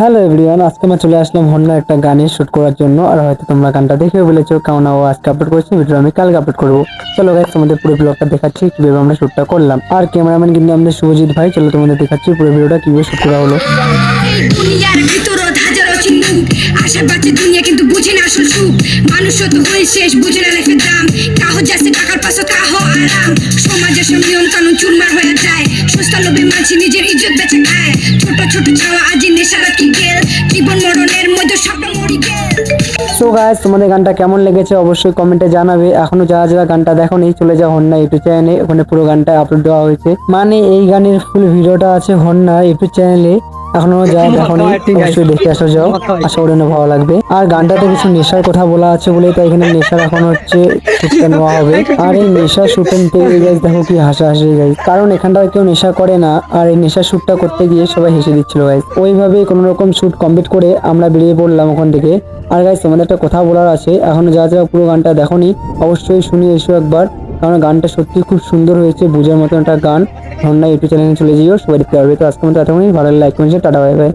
Hello everyone, আজকে আমরা চলে আসলাম হন্যা একটা গানের শুট করার জন্য। আর হয়তো তোমরা গানটা দেখেও বলেছো কেমন ও আজকে আপলোড করেছি, ভিডিও আমি কালকে আপলোড করবো। চলো গাইস, তোমাদের পুরো ব্লগটা দেখাচ্ছি কিভাবে আমরা শুটটা করলাম। আর ক্যামেরাম্যান কিন্তু আমাদের শুভজিৎ ভাই। চলো তোমাদের দেখাচ্ছি পুরো ভিডিওটা কিভাবে শুট করা হলো। দুনিয়ার ভিতর হাজারো চিন্তুক আশেপাশে দুনিয়া কিন্তু বুঝে না আসল সুখ। মানুষ তো হয়ে শেষ বুঝে না লাইফের দাম। কাহ যাচ্ছে টাকার পাশে কাহ আরাম। সমাজের সব নিয়ম কানুন চুরমার হয়ে যায়। সস্তা লোভে মাঝে নিজের ইজ্জত বেঁচে খায়। ছোট ছোট ছাওয়া আজি নেশারা কি গেল। জীবন মরণের মধ্যে স্বপ্ন মরি গেল। সো গাইস, তোমাদের গানটা কেমন লেগেছে অবশ্যই কমেন্টে জানাবে। এখনো যারা যারা গানটা দেখোনি চলে যাও হন্যা ইউটিউব চ্যানেলে, ওখানে পুরো গানটা আপলোড দেওয়া হয়েছে। মানে এই গানের ফুল ভিডিওটা আছে হন্যা ইউটিউব চ্যানেলে। এখনো যারা দেখোনি অবশ্যই দেখে আসো, যাও, আশা করি না ভালো লাগবে। আর গানটাতে কিছু নেশার কথা বলা আছে বলে তাই এখানে নেশার এখন হচ্ছে শুটটা নেওয়া হবে। আর এই নেশা শুটে নিতে গিয়ে গাইস দেখো কি হাসাহাসি গাইস, কারণ এখানটা কেউ নেশা করে না। আর এই নেশা শুটটা করতে গিয়ে সবাই হেসে দিচ্ছিল গাইস। ওইভাবে কোনো রকম শুট কমপ্লিট করে আমরা বেরিয়ে পড়লাম ওখান থেকে। আর গাইস, তোমাদের একটা কথা বলার আছে, এখনো যারা যারা পুরো গানটা দেখোনি অবশ্যই শুনে এসো একবার, কারণ গানটা সত্যি খুব সুন্দর হয়েছে, বোঝার মতো একটা গান। হন্যা ইউটিউব চ্যানেলে চলে যাইও, সবাই দেখতে পারবে। তো আজকের মতো এতক্ষণই, ভালো like comment tata bye bye.